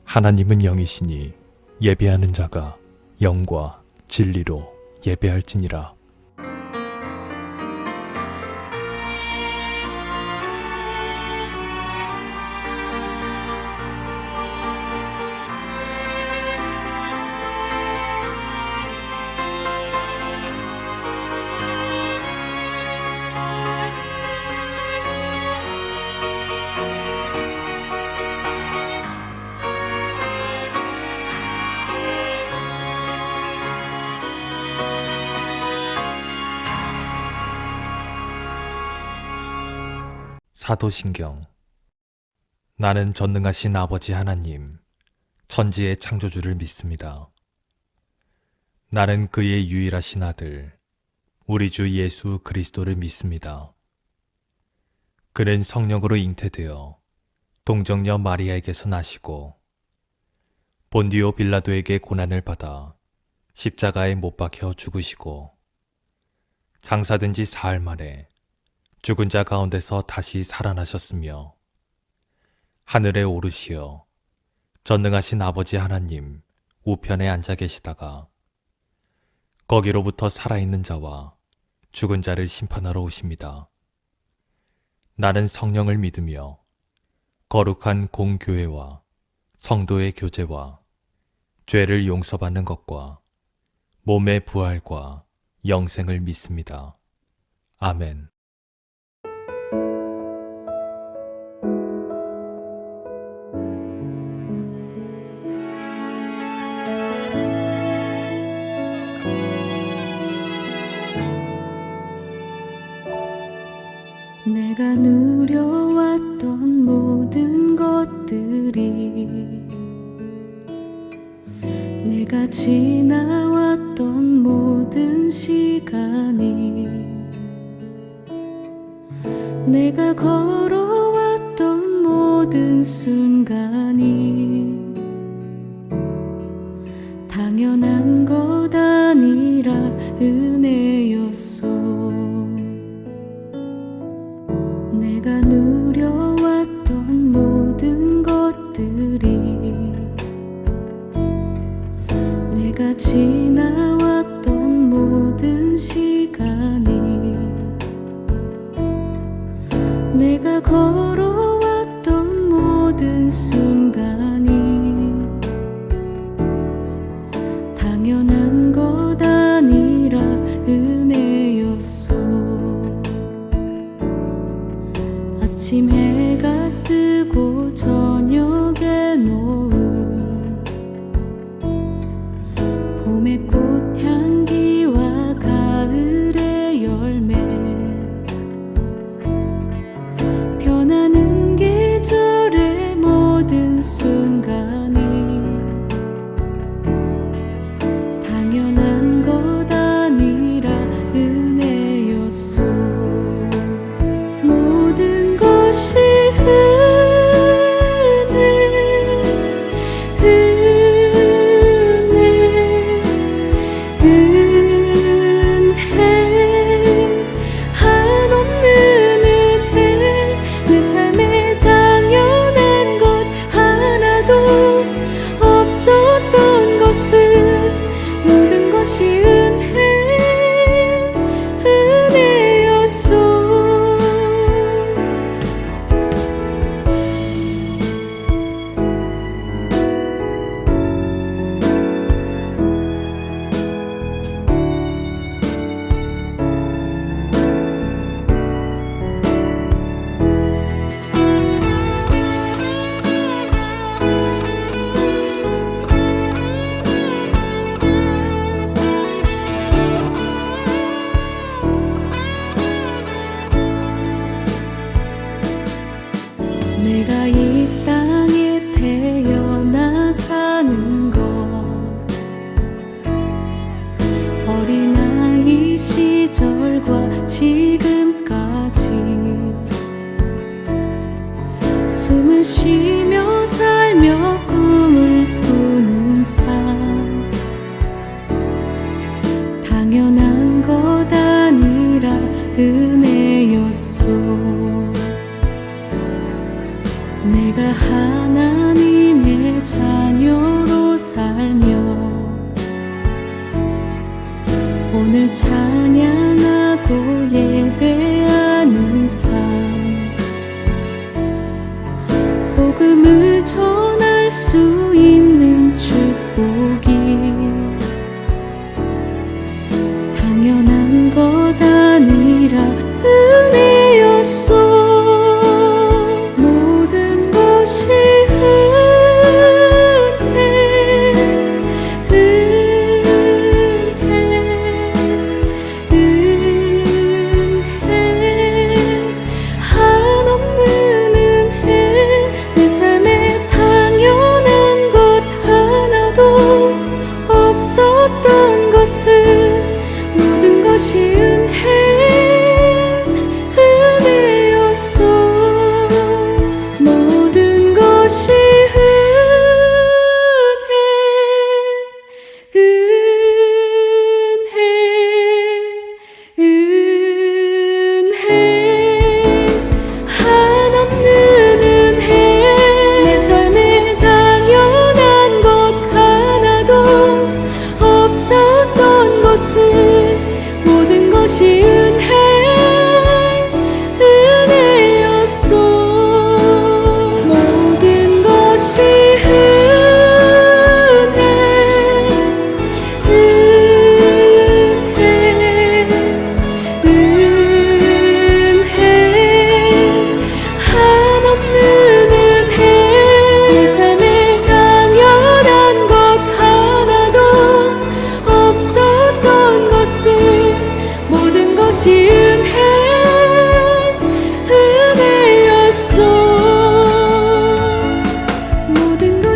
하나님은 영이시니 예배하는 자가 영과 진리로 예배할지니라. 사도신경. 나는 전능하신 아버지 하나님, 천지의 창조주를 믿습니다. 나는 그의 유일하신 아들, 우리 주 예수 그리스도를 믿습니다. 그는 성령으로 잉태되어 동정녀 마리아에게서 나시고 본디오 빌라도에게 고난을 받아 십자가에 못 박혀 죽으시고 장사된 지 사흘 만에 죽은 자 가운데서 다시 살아나셨으며 하늘에 오르시어 전능하신 아버지 하나님 우편에 앉아 계시다가 거기로부터 살아있는 자와 죽은 자를 심판하러 오십니다. 나는 성령을 믿으며 거룩한 공교회와 성도의 교제와 죄를 용서받는 것과 몸의 부활과 영생을 믿습니다. 아멘. 내가 누려왔던 모든 것들이, 내가 지나왔던 모든 시간이, 내가 걸어왔던 모든 순간이 당연한 것 아니라 은혜였소. 내가 누려왔던 모든 것들이, 내가 지나왔던 모든 시간이, 내가 걸어왔던 모든 순간이 당연한 것 아니라 은혜였소. 아침 해가 뜨고 저녁에 노을, 봄에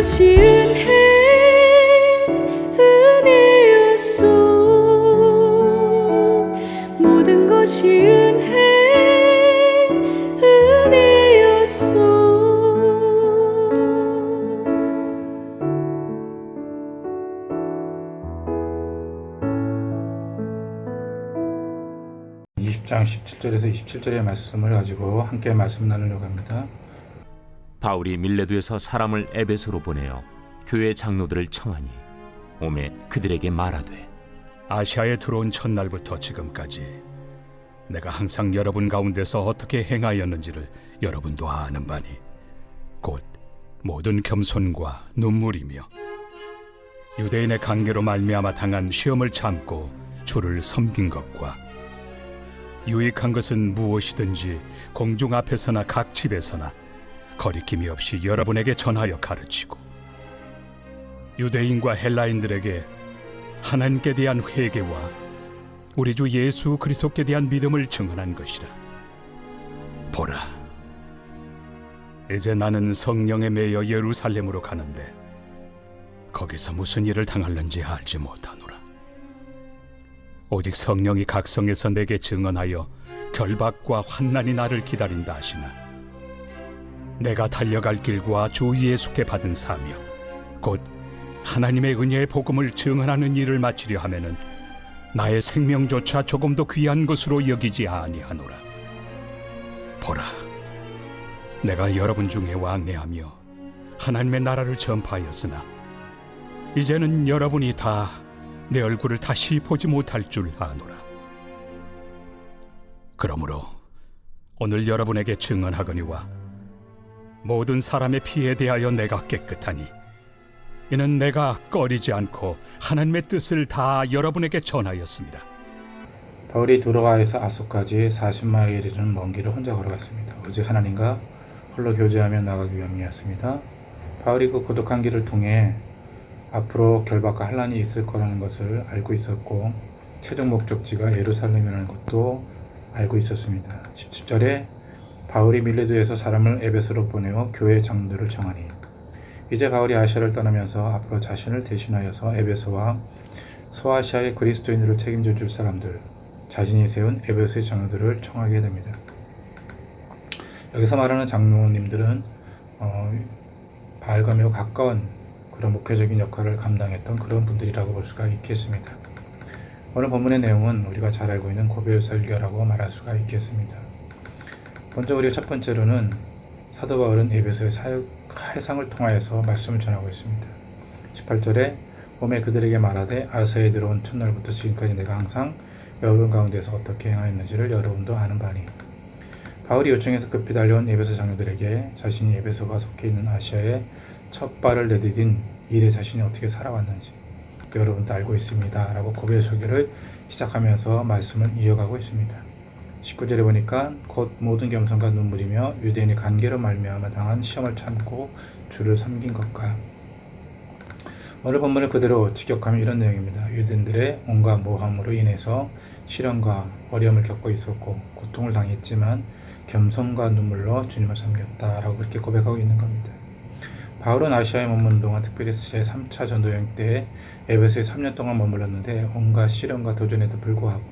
것이 은혜였소. 모든 것이 은혜였소. 20장 17절에서 27절의 말씀을 가지고 함께 말씀 나누려고 합니다. 바울이 밀레도에서 사람을 에베소로 보내어 교회 장로들을 청하니 오매 그들에게 말하되 아시아에 들어온 첫날부터 지금까지 내가 항상 여러분 가운데서 어떻게 행하였는지를 여러분도 아는 바니 곧 모든 겸손과 눈물이며 유대인의 관계로 말미암아 당한 시험을 참고 주를 섬긴 것과 유익한 것은 무엇이든지 공중 앞에서나 각 집에서나 거리낌이 없이 여러분에게 전하여 가르치고 유대인과 헬라인들에게 하나님께 대한 회개와 우리 주 예수 그리스도께 대한 믿음을 증언한 것이라. 보라, 이제 나는 성령에 매여 예루살렘으로 가는데 거기서 무슨 일을 당할는지 알지 못하노라. 오직 성령이 각성에서 내게 증언하여 결박과 환난이 나를 기다린다 하시나 내가 달려갈 길과 주 예수께 받은 사명 곧 하나님의 은혜의 복음을 증언하는 일을 마치려 하면은 나의 생명조차 조금도 귀한 것으로 여기지 아니하노라. 보라, 내가 여러분 중에 왕래하며 하나님의 나라를 전파하였으나 이제는 여러분이 다 내 얼굴을 다시 보지 못할 줄 아노라. 그러므로 오늘 여러분에게 증언하거니와 모든 사람의 피에 대하여 내가 깨끗하니 이는 내가 꺼리지 않고 하나님의 뜻을 다 여러분에게 전하였습니다. 바울이 두로아에서 아소까지 40마일에 이르는 먼 길을 혼자 걸어갔습니다. 오직 하나님과 홀로 교제하며 나가기 위함이었습니다. 바울이 그 고독한 길을 통해 앞으로 결박과 환난이 있을 거라는 것을 알고 있었고 최종 목적지가 예루살렘이라는 것도 알고 있었습니다. 17절에 바울이 밀레도에서 사람을 에베소로 보내어 교회 장로들을 청하니 이제 바울이 아시아를 떠나면서 앞으로 자신을 대신하여서 에베소와 소아시아의 그리스도인들을 책임져 줄 사람들, 자신이 세운 에베소의 장로들을 청하게 됩니다. 여기서 말하는 장로님들은 바울과 매우 가까운 그런 목회적인 역할을 감당했던 그런 분들이라고 볼 수가 있겠습니다. 오늘 본문의 내용은 우리가 잘 알고 있는 고별 설교라고 말할 수가 있겠습니다. 먼저 우리가 첫 번째로는 사도 바울은 에베소의 사역 해상을 통하여서 말씀을 전하고 있습니다. 18절에 오매 그들에게 말하되 아시아에 들어온 첫날부터 지금까지 내가 항상 여러분 가운데서 어떻게 행하였는지를 여러분도 아는 바니 바울이 요청해서 급히 달려온 에베소 장로들에게 자신이 에베소가 속해 있는 아시아에 첫 발을 내디딘 일에 자신이 어떻게 살아왔는지 여러분도 알고 있습니다 라고 고별 설교를 시작하면서 말씀을 이어가고 있습니다. 19절에 보니까 곧 모든 겸손과 눈물이며 유대인의 관계로 말미암아 당한 시험을 참고 주를 섬긴 것과 오늘 본문을 그대로 직역하면 이런 내용입니다. 유대인들의 온갖 모함으로 인해서 시련과 어려움을 겪고 있었고 고통을 당했지만 겸손과 눈물로 주님을 섬겼다라고 그렇게 고백하고 있는 겁니다. 바울은 아시아에 머무는 동안 특별히 제3차 전도여행 때 에베소에 3년 동안 머물렀는데 온갖 시련과 도전에도 불구하고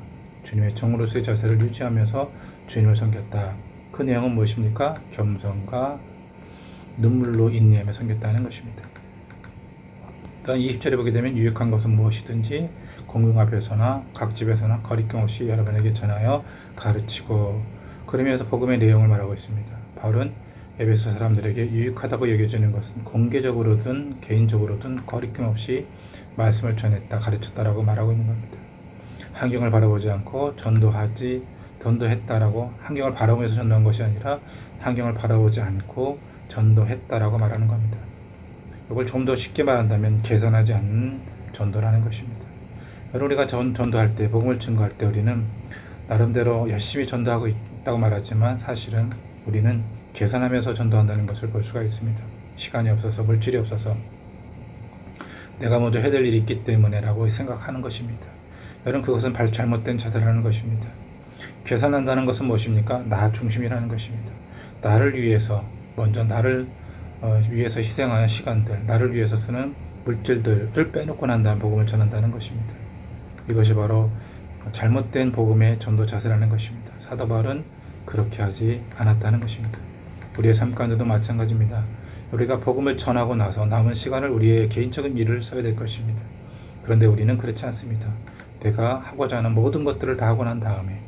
주님의 종으로서의 자세를 유지하면서 주님을 섬겼다. 그 내용은 무엇입니까? 겸손과 눈물로 인내하며 섬겼다는 것입니다. 또한 20절에 보게 되면 유익한 것은 무엇이든지 공중 앞에서나 각 집에서나 거리낌 없이 여러분에게 전하여 가르치고 그러면서 복음의 내용을 말하고 있습니다. 바울은 에베소 사람들에게 유익하다고 여겨지는 것은 공개적으로든 개인적으로든 거리낌 없이 말씀을 전했다, 가르쳤다라고 말하고 있는 겁니다. 환경을 바라보지 않고 전도했다라고 환경을 바라보면서 전도한 것이 아니라 환경을 바라보지 않고 전도했다라고 말하는 겁니다. 이걸 좀 더 쉽게 말한다면 계산하지 않는 전도라는 것입니다. 여러분 우리가 전도할 때, 복음을 증거할 때 우리는 나름대로 열심히 전도하고 있다고 말하지만 사실은 우리는 계산하면서 전도한다는 것을 볼 수가 있습니다. 시간이 없어서, 물질이 없어서 내가 먼저 해야 될 일이 있기 때문에 라고 생각하는 것입니다. 여러분 그것은 잘못된 자세라는 것입니다. 계산한다는 것은 무엇입니까? 나 중심이라는 것입니다. 나를 위해서 먼저 나를 위해서 희생하는 시간들, 나를 위해서 쓰는 물질들을 빼놓고 난 다음 복음을 전한다는 것입니다. 이것이 바로 잘못된 복음의 전도 자세라는 것입니다. 사도 바울은 그렇게 하지 않았다는 것입니다. 우리의 삶 가운데도 마찬가지입니다. 우리가 복음을 전하고 나서 남은 시간을 우리의 개인적인 일을 써야 될 것입니다. 그런데 우리는 그렇지 않습니다. 내가 하고자 하는 모든 것들을 다 하고 난 다음에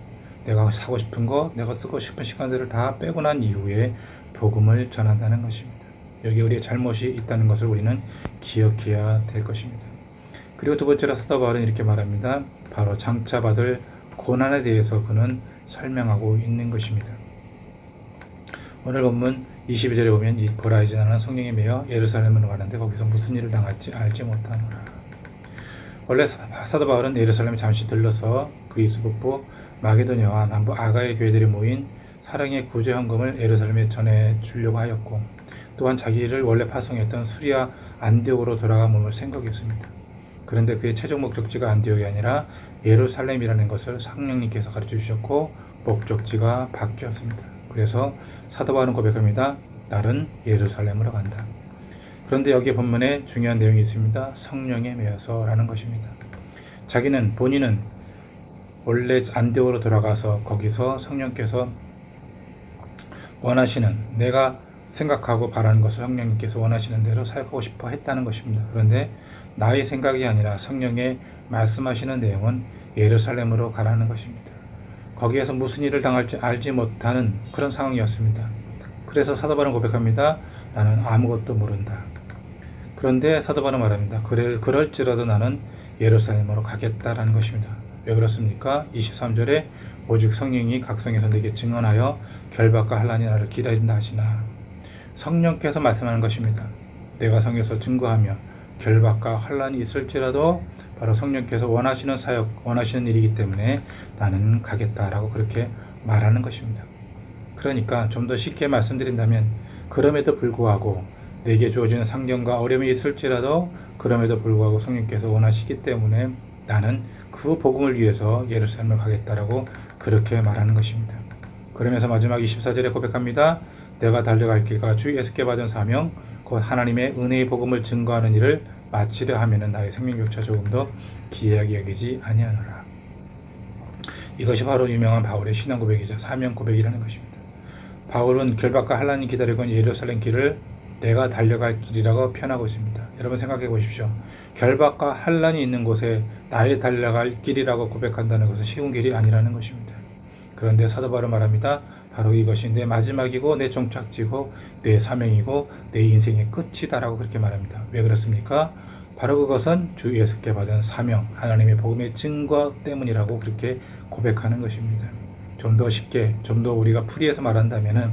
내가 사고 싶은 거, 내가 쓰고 싶은 시간들을 다 빼고 난 이후에 복음을 전한다는 것입니다. 여기 우리의 잘못이 있다는 것을 우리는 기억해야 될 것입니다. 그리고 두 번째로 사도 바울은 이렇게 말합니다. 바로 장차 받을 고난에 대해서 그는 설명하고 있는 것입니다. 오늘 본문 22절에 보면 이 보라 이제 나는 성령에 매여 예루살렘으로 가는데 거기서 무슨 일을 당할지 알지 못하노라. 원래 사도 바울은 예루살렘에 잠시 들러서 그리스 북부 마게도냐와 남부 아가의 교회들이 모인 사랑의 구제 헌금을 예루살렘에 전해 주려고 하였고, 또한 자기를 원래 파송했던 수리아 안디옥으로 돌아가 몸을 생각했습니다. 그런데 그의 최종 목적지가 안디옥이 아니라 예루살렘이라는 것을 성령님께서 가르쳐 주셨고 목적지가 바뀌었습니다. 그래서 사도 바울은 고백합니다. 나는 예루살렘으로 간다. 그런데 여기 본문에 중요한 내용이 있습니다. 성령에 매여서 라는 것입니다. 본인은 원래 안디옥으로 돌아가서 거기서 성령께서 원하시는, 내가 생각하고 바라는 것을 성령님께서 원하시는 대로 사역하고 싶어 했다는 것입니다. 그런데 나의 생각이 아니라 성령의 말씀하시는 내용은 예루살렘으로 가라는 것입니다. 거기에서 무슨 일을 당할지 알지 못하는 그런 상황이었습니다. 그래서 사도 바울은 고백합니다. 나는 아무것도 모른다. 그런데 사도 바울은 말합니다. 그럴지라도 나는 예루살렘으로 가겠다라는 것입니다. 왜 그렇습니까? 23절에 오직 성령이 각성에서 내게 증언하여 결박과 환난이 나를 기다린다 하시나. 성령께서 말씀하는 것입니다. 내가 성에서 증거하며 결박과 환난이 있을지라도 바로 성령께서 원하시는 사역, 원하시는 일이기 때문에 나는 가겠다라고 그렇게 말하는 것입니다. 그러니까 좀 더 쉽게 말씀드린다면, 그럼에도 불구하고 내게 주어지는 상경과 어려움이 있을지라도 그럼에도 불구하고 성령께서 원하시기 때문에 나는 그 복음을 위해서 예루살렘을 가겠다라고 그렇게 말하는 것입니다. 그러면서 마지막 24절에 고백합니다. 내가 달려갈 길과 주 예수께 받은 사명, 곧 하나님의 은혜의 복음을 증거하는 일을 마치려 하면은 나의 생명조차 조금 더 기이하게 여기지 아니하노라. 이것이 바로 유명한 바울의 신앙 고백이자 사명 고백이라는 것입니다. 바울은 결박과 환난이 기다리고 있는 예루살렘 길을 내가 달려갈 길이라고 표현하고 있습니다. 여러분 생각해 보십시오. 결박과 환난이 있는 곳에 나의 달려갈 길이라고 고백한다는 것은 쉬운 길이 아니라는 것입니다. 그런데 사도 바울은 말합니다. 바로 이것이 내 마지막이고 내 종착지고 내 사명이고 내 인생의 끝이다라고 그렇게 말합니다. 왜 그렇습니까? 바로 그것은 주 예수께 받은 사명, 하나님의 복음의 증거 때문이라고 그렇게 고백하는 것입니다. 좀 더 쉽게, 좀 더 우리가 풀이해서 말한다면은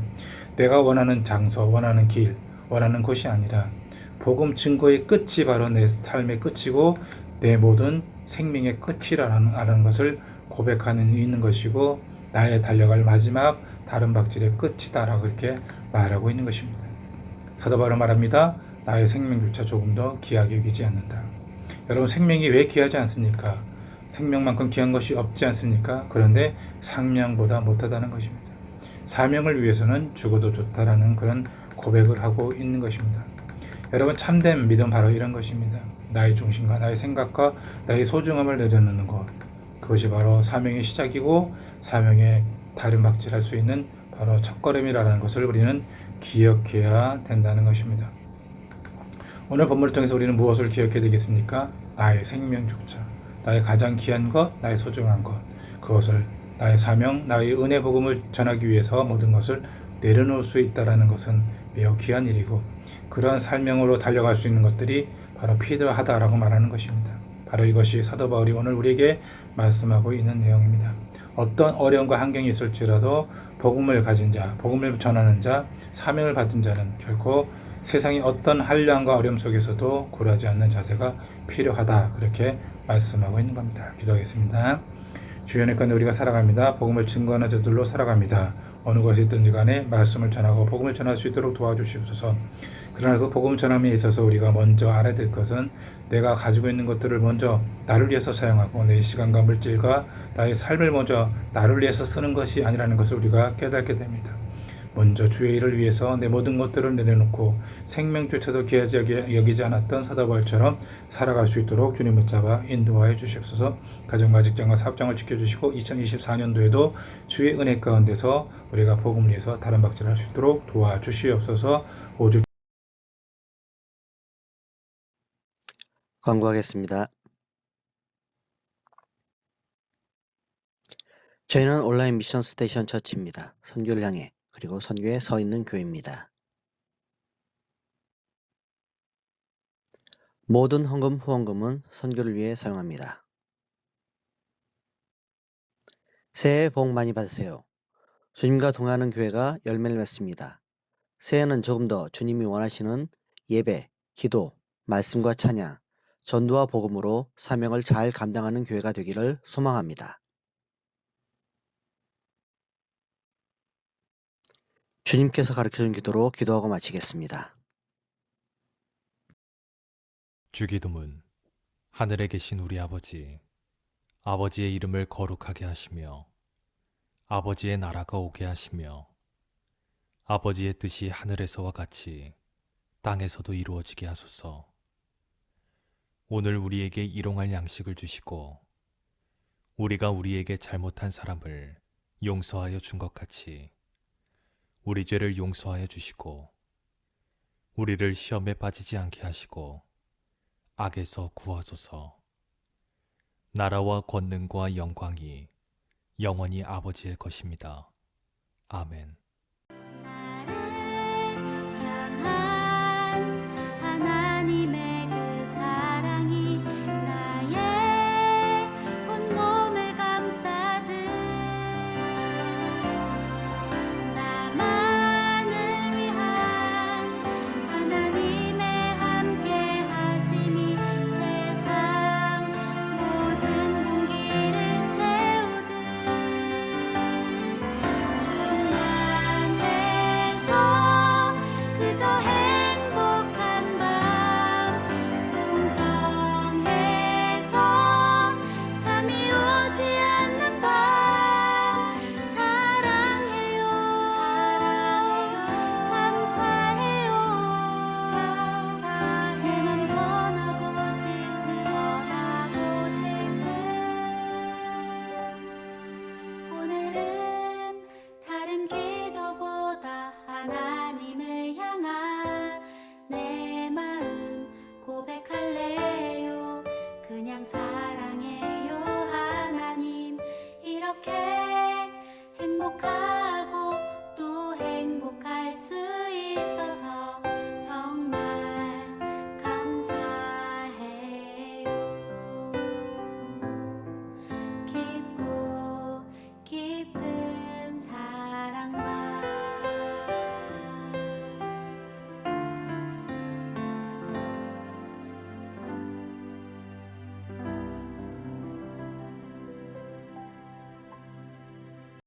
내가 원하는 장소, 원하는 길, 원하는 곳이 아니라 복음 증거의 끝이 바로 내 삶의 끝이고 내 모든 생명의 끝이라는 것을 고백하는 있는 것이고, 나의 달려갈 마지막 다른 박질의 끝이다라고 이렇게 말하고 있는 것입니다. 사도 바울은 말합니다. 나의 생명조차 조금 더 귀하게 여기지 않는다. 여러분, 생명이 왜 귀하지 않습니까? 생명만큼 귀한 것이 없지 않습니까? 그런데 상명보다 못하다는 것입니다. 사명을 위해서는 죽어도 좋다라는 그런 고백을 하고 있는 것입니다. 여러분, 참된 믿음 바로 이런 것입니다. 나의 중심과 나의 생각과 나의 소중함을 내려놓는 것, 그것이 바로 사명의 시작이고 사명의 다른 박질할 수 있는 바로 첫걸음이라는 것을 우리는 기억해야 된다는 것입니다. 오늘 본문을 통해서 우리는 무엇을 기억해야 되겠습니까? 나의 생명조차, 나의 가장 귀한 것, 나의 소중한 것, 그것을 나의 사명, 나의 은혜 복음을 전하기 위해서 모든 것을 내려놓을 수 있다는 것은 매우 귀한 일이고, 그러한 사명으로 달려갈 수 있는 것들이 바로 필요하다라고 말하는 것입니다. 바로 이것이 사도 바울이 오늘 우리에게 말씀하고 있는 내용입니다. 어떤 어려움과 환경이 있을지라도 복음을 가진 자, 복음을 전하는 자, 사명을 받은 자는 결코 세상의 어떤 한량과 어려움 속에서도 굴하지 않는 자세가 필요하다, 그렇게 말씀하고 있는 겁니다. 기도하겠습니다. 주연의 가운데 우리가 살아갑니다. 복음을 증거하는 자들로 살아갑니다. 어느 곳에 있든지 간에 말씀을 전하고 복음을 전할 수 있도록 도와주시옵소서. 그러나 그 복음 전함에 있어서 우리가 먼저 알아야 될 것은 내가 가지고 있는 것들을 먼저 나를 위해서 사용하고 내 시간과 물질과 나의 삶을 먼저 나를 위해서 쓰는 것이 아니라는 것을 우리가 깨닫게 됩니다. 먼저 주의 일을 위해서 내 모든 것들을 내려놓고 생명조차도 귀하지 여기지 않았던 사도바울처럼 살아갈 수 있도록 주님 붙잡아 인도하여 주시옵소서. 가정과 직장과 사업장을 지켜주시고 2024년도에도 주의 은혜 가운데서 우리가 복음을 위해서 다른 박질을 할 수 있도록 도와주시옵소서. 오주 광고하겠습니다. 저희는 온라인 미션 스테이션 처치입니다. 선교를 향해 그리고 선교에 서 있는 교회입니다. 모든 헌금 후원금은 선교를 위해 사용합니다. 새해 복 많이 받으세요. 주님과 동행하는 교회가 열매를 맺습니다. 새해는 조금 더 주님이 원하시는 예배, 기도, 말씀과 찬양, 전도와 복음으로 사명을 잘 감당하는 교회가 되기를 소망합니다. 주님께서 가르쳐준 기도로 기도하고 마치겠습니다. 주기도문. 하늘에 계신 우리 아버지, 아버지의 이름을 거룩하게 하시며 아버지의 나라가 오게 하시며 아버지의 뜻이 하늘에서와 같이 땅에서도 이루어지게 하소서. 오늘 우리에게 일용할 양식을 주시고 우리가 우리에게 잘못한 사람을 용서하여 준 것 같이 우리 죄를 용서하여 주시고 우리를 시험에 빠지지 않게 하시고 악에서 구하소서. 나라와 권능과 영광이 영원히 아버지의 것입니다. 아멘.